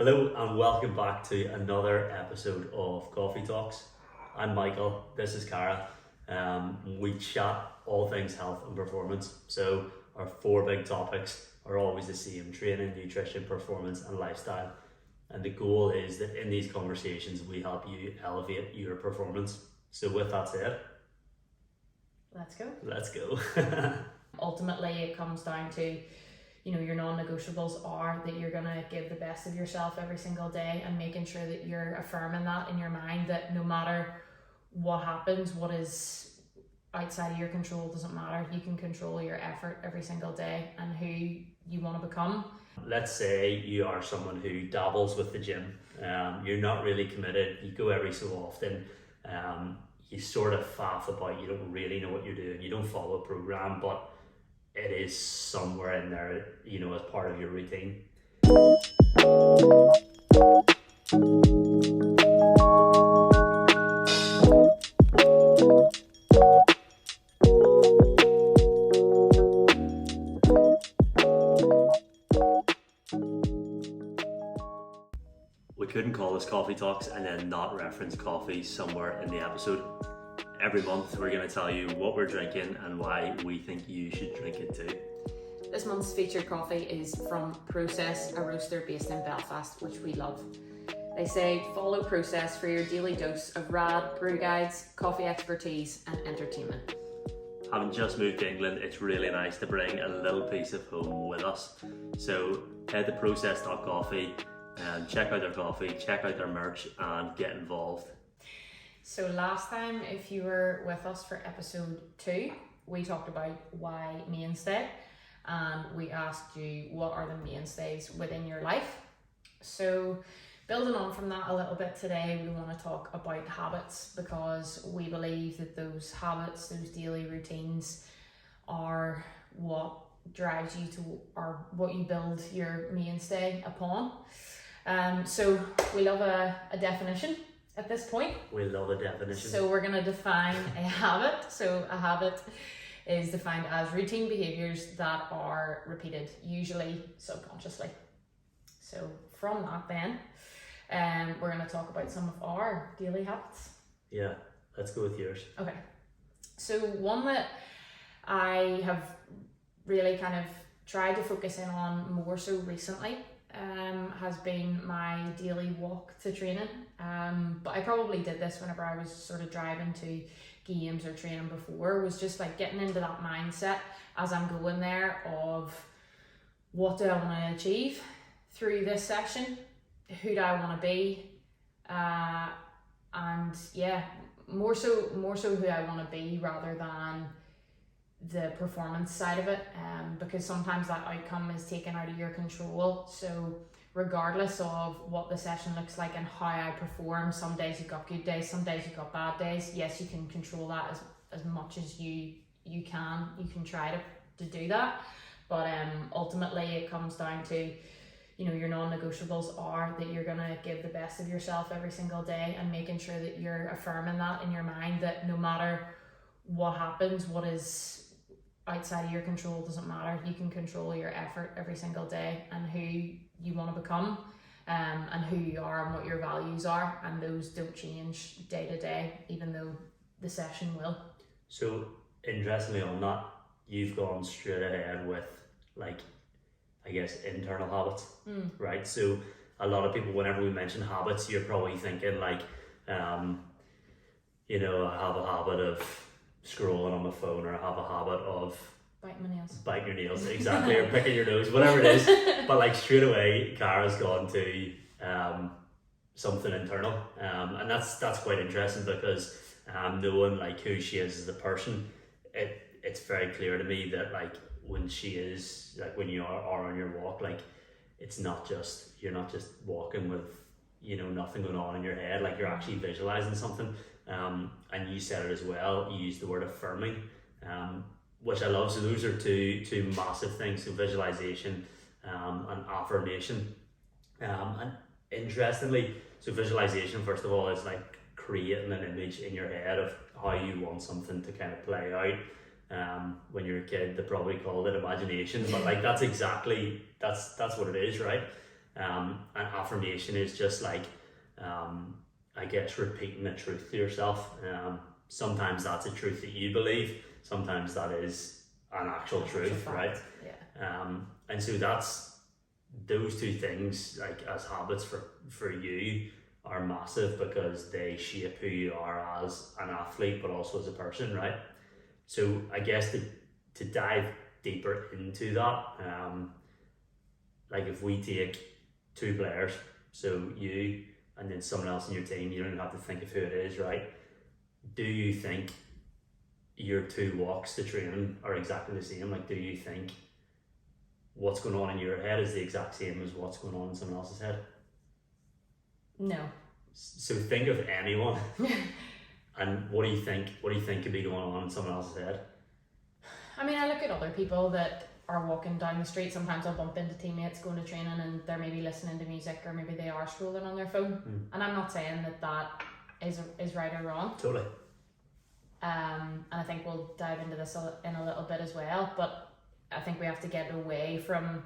Hello and welcome back to another episode of Coffee Talks. I'm Michael, this is Cara. We chat all things health and performance. So our four big topics are always the same: training, nutrition, performance and lifestyle. And the goal is that in these conversations we help you elevate your performance. So with that said, let's go. Ultimately it comes down to, your non-negotiables are that you're going to give the best of yourself every single day, and making sure that you're affirming that in your mind, that no matter what happens, what is outside of your control doesn't matter. You can control your effort every single day and who you want to become. Let's say you are someone who dabbles with the gym. You're not really committed. You go every so often. You sort of faff about. You don't really know what you're doing. You don't follow a program, but it is somewhere in there, as part of your routine. We couldn't call this Coffee Talks and then not reference coffee somewhere in the episode. Every month we're going to tell you what we're drinking and why we think you should drink it too. This month's featured coffee is from Process, a roaster based in Belfast, which we love. They say follow Process for your daily dose of rad brew guides, coffee expertise and entertainment. Having just moved to England, it's really nice to bring a little piece of home with us. So head to process.coffee and check out their coffee, check out their merch and get involved. So last time, if you were with us for episode 2, we talked about why mainstay, and we asked you what are the mainstays within your life. So building on from that a little bit today, we want to talk about habits, because we believe that those habits, those daily routines are what drives you to, or what you build your mainstay upon. So we love a definition. At this point, we love a definition. So we're going to define a habit. So a habit is defined as routine behaviours that are repeated, usually subconsciously. So from that then, we're going to talk about some of our daily habits. Yeah, let's go with yours. Okay. So one that I have really kind of tried to focus in on more so recently has been my daily walk to training. But I probably did this whenever I was sort of driving to games or training before, was just like getting into that mindset as I'm going there of what do I want to achieve through this session, who do I want to be, and yeah, more so who I want to be rather than the performance side of it, because sometimes that outcome is taken out of your control. So regardless of what the session looks like and how I perform, some days you've got good days, some days you've got bad days. Yes, you can control that as much as you can. You can try to do that, but ultimately it comes down to, your non-negotiables are that you're going to give the best of yourself every single day, and making sure that you're affirming that in your mind, that no matter what happens, what is outside of your control doesn't matter. You can control your effort every single day and who you want to become, and who you are and what your values are, and those don't change day to day, even though the session will. So interestingly on that, you've gone straight ahead with internal habits, right? So a lot of people, whenever we mention habits, you're probably thinking I have a habit of scrolling on my phone, or I have a habit of biting your nails, exactly, or picking your nose, whatever it is. But straight away, Cara's gone to something internal, and that's quite interesting, because knowing who she is as a person, it's very clear to me that when she is when you are on your walk, it's not just, you're not just walking with nothing going on in your head, you're actually visualizing something. And you said it as well, you used the word affirming, which I love. So those are two massive things, so visualization and affirmation. And interestingly, so visualization, first of all, is creating an image in your head of how you want something to kind of play out. When you're a kid, they probably called it imagination, but that's exactly, that's what it is, right? And affirmation is just like, I guess, repeating the truth to yourself. Sometimes that's a truth that you believe, sometimes that is an actual truth, right? Yeah. And so that's those two things, like as habits for you, are massive because they shape who you are as an athlete, but also as a person, right? So I guess to dive deeper into that, like if we take two players, so you and then someone else in your team, you don't have to think of who it is, right? Do you think your two walks to training are exactly the same? Like, do you think what's going on in your head is the exact same as what's going on in someone else's head? No. So think of anyone and what do you think could be going on in someone else's head? I mean, I look at other people that are walking down the street. Sometimes I'll bump into teammates going to training and they're maybe listening to music, or maybe they are scrolling on their phone. And I'm not saying that is right or wrong. Totally. And I think we'll dive into this in a little bit as well, but I think we have to get away from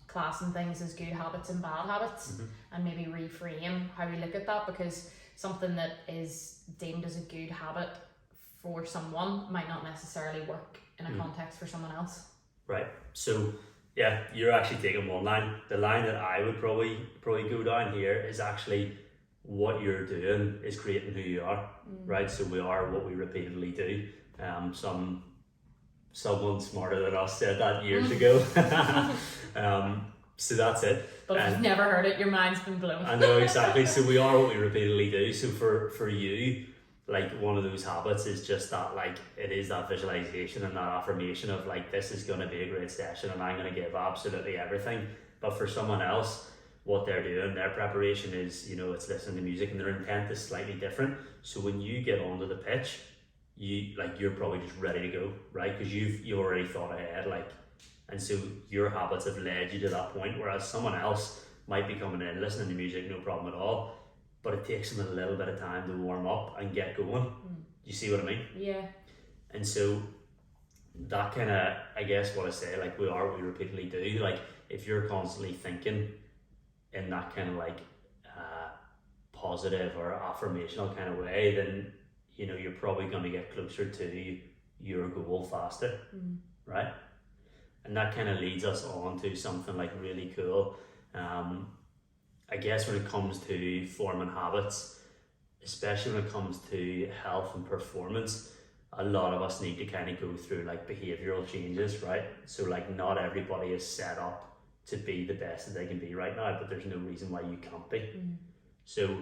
classing things as good habits and bad habits, and maybe reframe how we look at that, because something that is deemed as a good habit for someone might not necessarily work in a context for someone else. Right. So yeah, you're actually taking one line. The line that I would probably go down here is actually what you're doing is creating who you are, right? So we are what we repeatedly do. Someone smarter than us said that years ago. So that's it. But if you've never heard it, your mind's been blown. I know, exactly. So we are what we repeatedly do. So for you, like one of those habits is just that, like it is that visualization and that affirmation of like, this is going to be a great session and I'm going to give absolutely everything. But for someone else, what they're doing, their preparation is, it's listening to music, and their intent is slightly different. So when you get onto the pitch, you're probably just ready to go, right? Because you've already thought ahead, and so your habits have led you to that point, whereas someone else might be coming in, listening to music, no problem at all, but it takes them a little bit of time to warm up and get going. Do you see what I mean? Yeah. And so that kind of, I guess what I say, like we are what we repeatedly do. Like if you're constantly thinking in that kind of like positive or affirmational kind of way, then you're probably going to get closer to your goal faster, right? And that kind of leads us on to something like really cool. I guess when it comes to forming habits, especially when it comes to health and performance, a lot of us need to kind of go through like behavioral changes, right? So like not everybody is set up to be the best that they can be right now, but there's no reason why you can't be. So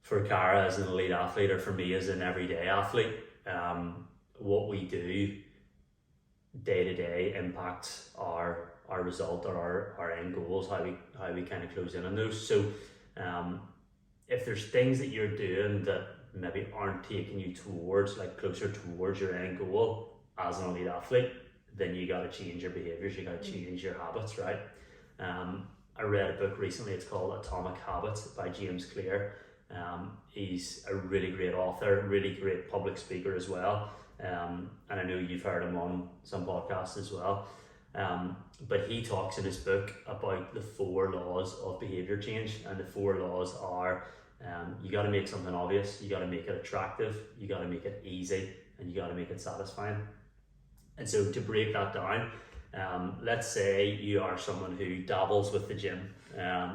for Cara as an elite athlete, or for me as an everyday athlete, what we do day to day impacts our result or our end goals, how we kind of close in on those. So if there's things that you're doing that maybe aren't taking you towards, like closer towards your end goal as an elite athlete, then you got to change your behaviors, you got to change your habits, right? I read a book recently, it's called Atomic Habits by James Clear. He's a really great author, really great public speaker as well. And I know you've heard him on some podcasts as well. But he talks in his book about the 4 laws of behavior change, and the 4 laws are you got to make something obvious, you got to make it attractive, you got to make it easy, and you got to make it satisfying. And so to break that down, let's say you are someone who dabbles with the gym,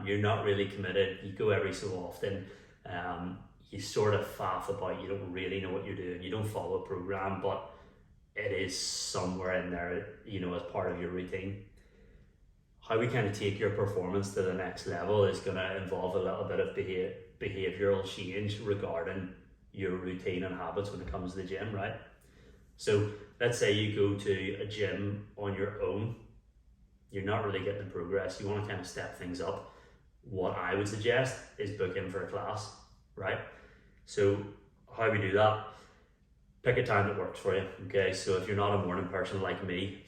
you're not really committed, you go every so often, you sort of faff about, you don't really know what you're doing, you don't follow a program, but it is somewhere in there, as part of your routine. How we kind of take your performance to the next level is going to involve a little bit of behavioral change regarding your routine and habits when it comes to the gym, right? So let's say you go to a gym on your own, you're not really getting the progress, you want to kind of step things up. What I would suggest is book in for a class, right? So how we do that? Pick a time that works for you, okay? So if you're not a morning person like me,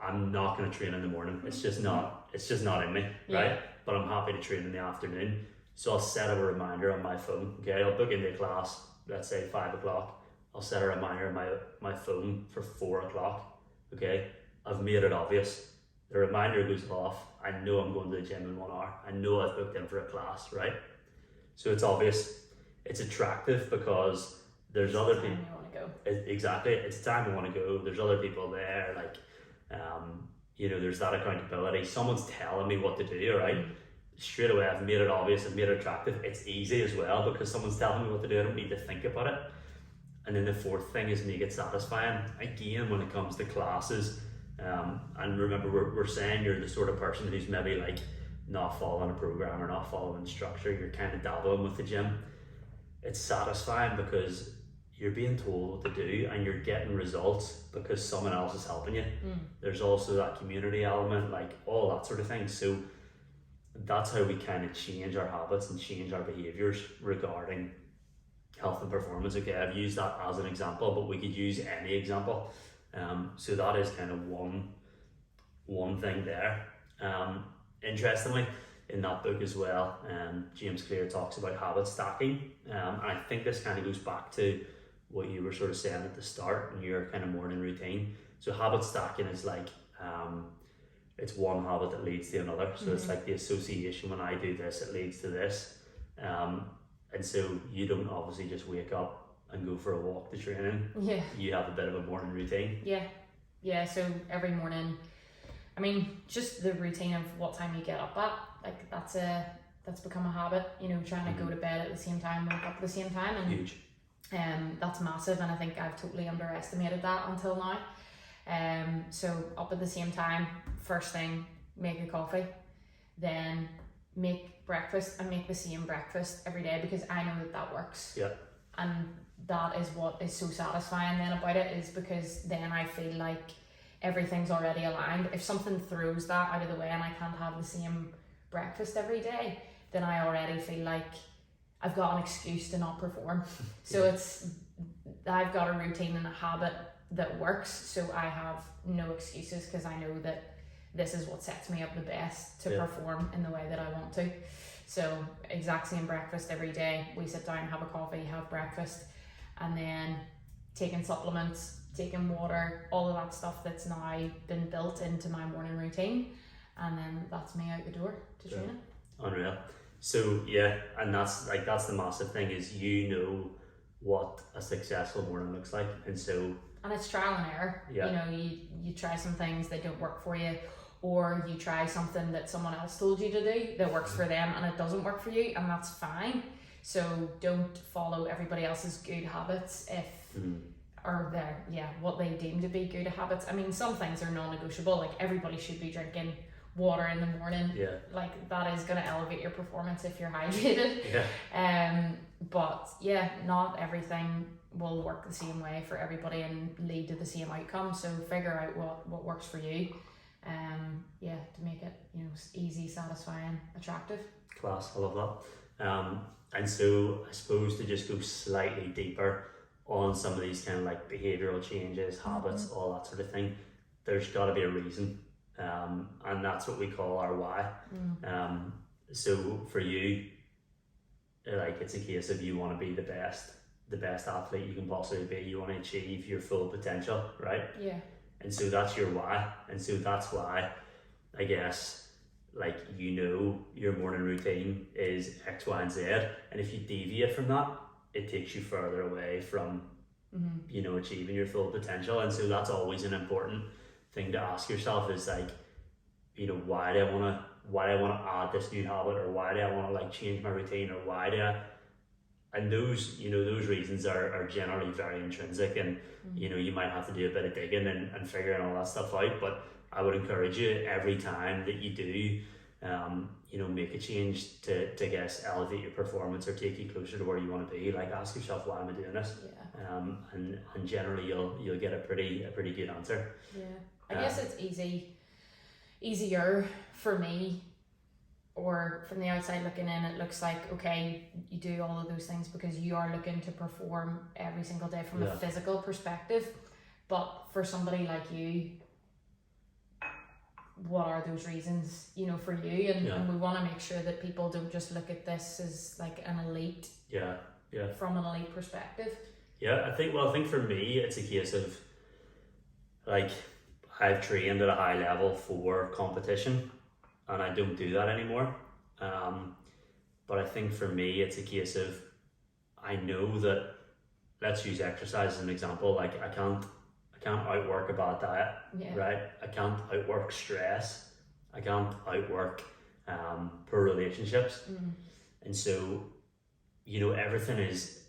I'm not going to train in the morning. It's just not in me, right? But I'm happy to train in the afternoon. So I'll set a reminder on my phone, okay? I'll book into a class, let's say 5 o'clock. I'll set a reminder on my phone for 4 o'clock, okay? I've made it obvious. the reminder goes off. I know I'm going to the gym in 1 hour. I know I've booked in for a class, right? So it's obvious, it's attractive because there's other people. You want to go. Exactly, it's time I want to go. There's other people there, like, there's that accountability. Someone's telling me what to do, right? Straight away, I've made it obvious, I've made it attractive. It's easy as well because someone's telling me what to do. I don't need to think about it. And then the fourth thing is make it satisfying. Again, when it comes to classes, and remember, we're saying you're the sort of person who's maybe like not following a program or not following structure. You're kind of dabbling with the gym. It's satisfying because you're being told what to do and you're getting results because someone else is helping you. There's also that community element, like all that sort of thing. So that's how we kind of change our habits and change our behaviors regarding health and performance. Okay, I've used that as an example, but we could use any example. So that is kind of one thing there. Interestingly, in that book as well, James Clear talks about habit stacking, and I think this kind of goes back to what you were sort of saying at the start in your kind of morning routine. So habit stacking is like, it's one habit that leads to another. So it's like the association. When I do this, it leads to this. And so you don't obviously just wake up and go for a walk to training. Yeah. You have a bit of a morning routine. Yeah, so every morning, I mean, just the routine of what time you get up at, like that's become a habit, trying to go to bed at the same time, wake up at the same time, and huge. That's massive, and I think I've totally underestimated that until now. So up at the same time, first thing, make a coffee, then make breakfast, and make the same breakfast every day because I know that works. Yeah. And that is what is so satisfying then about it, is because then I feel like everything's already aligned. If something throws that out of the way and I can't have the same breakfast every day, then I already feel like I've got an excuse to not perform. So I've got a routine and a habit that works, so I have no excuses because I know that this is what sets me up the best to perform in the way that I want to. So exact same breakfast every day. We sit down, have a coffee, have breakfast, and then taking supplements, taking water, all of that stuff that's now been built into my morning routine, and then that's me out the door to training. Unreal. So and that's the massive thing, is what a successful morning looks like, and it's trial and error. You try some things that don't work for you, or you try something that someone else told you to do that works for them and it doesn't work for you, and that's fine. So don't follow everybody else's good habits or what they deem to be good habits. I mean, some things are non-negotiable, like everybody should be drinking water in the morning. Like that is going to elevate your performance if you're hydrated. But not everything will work the same way for everybody and lead to the same outcome. So figure out what works for you, to make it easy, satisfying, attractive. Class, I love that. And so I suppose to just go slightly deeper on some of these kind of like behavioral changes, habits, all that sort of thing, there's got to be a reason, and that's what we call our why. So for you, like, it's a case of you want to be the best athlete you can possibly be. You want to achieve your full potential, right? And so that's your why, and so that's why, I guess, like, your morning routine is X, Y, and Z, and if you deviate from that, it takes you further away from achieving your full potential. And so that's always an important thing to ask yourself, is like, why do I want to add this new habit, or why do I want to like change my routine, or why do I? And those reasons are generally very intrinsic, and you might have to do a bit of digging and figuring all that stuff out. But I would encourage you, every time that you do make a change to guess elevate your performance or take you closer to where you want to be, like, ask yourself, why am I doing this? And generally you'll get a pretty good answer. I guess it's easier for me, or from the outside looking in, it looks like, okay, you do all of those things because you are looking to perform every single day from a physical perspective. But for somebody like you, what are those reasons, for you? And we want to make sure that people don't just look at this as like an elite, from an elite perspective. I think for me, it's a case of, like, I've trained at a high level for competition, and I don't do that anymore. But I think for me, it's a case of, I know that, let's use exercise as an example. Like I can't outwork a bad diet, right? I can't outwork stress. I can't outwork poor relationships. And so, you know, everything is,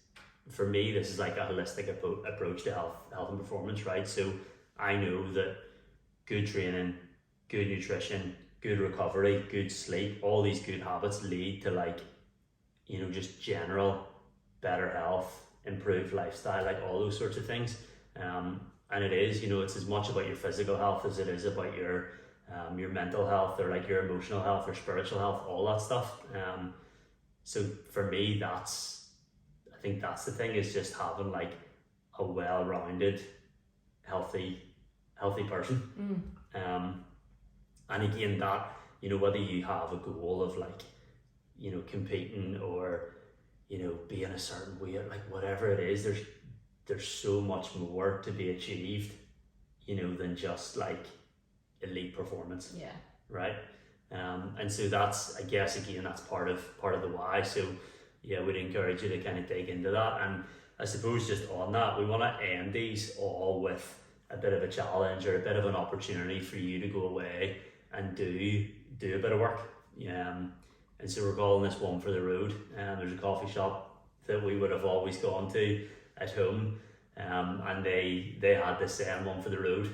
for me, this is like a holistic approach to health and performance, right? So I know that good training, good nutrition, good recovery, good sleep, all these good habits lead to, like, you know, just general better health, improved lifestyle, like all those sorts of things. And it is, you know, it's as much about your physical health as it is about your mental health, or like your emotional health or spiritual health, all that stuff. So for me, I think that's the thing, is just having like a well-rounded, healthy person. And again, that, you know, whether you have a goal of like, you know, competing, or, you know, being a certain weight, like whatever it is, there's so much more to be achieved, you know, than just like elite performance. Yeah. Right. And so that's, I guess, again, that's part of the why. So yeah, we'd encourage you to kind of dig into that. And I suppose just on that, we want to end these all with a bit of a challenge, or a bit of an opportunity for you to go away and do a bit of work. And so we're calling this One for the Road. There's a coffee shop that we would have always gone to at home, and they had this saying, One for the Road.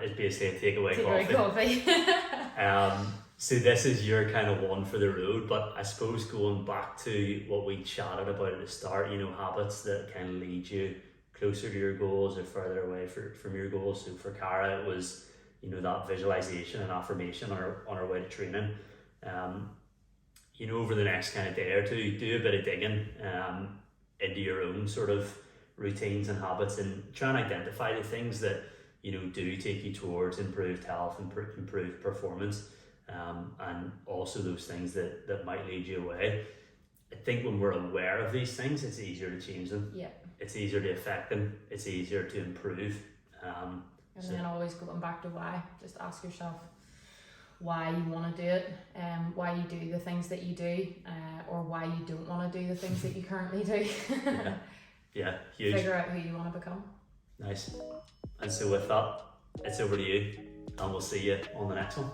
It's basically a takeaway coffee. So this is your kind of one for the road. But I suppose going back to what we chatted about at the start, you know, habits that kind of lead you closer to your goals or further away from your goals. So for Cara, it was, you know, that visualization and affirmation on our way to training. You know, over the next kind of day or two, do a bit of digging into your own sort of routines and habits, and try and identify the things that, you know, do take you towards improved health and improved performance, and also those things that might lead you away. I think when we're aware of these things, it's easier to change them. Yeah. It's easier to affect them. It's easier to improve. And then always going back to why. Just ask yourself why you want to do it, why you do the things that you do, or why you don't want to do the things that you currently do. Yeah, huge. Figure out who you want to become. Nice. And so with that, it's over to you, and we'll see you on the next one.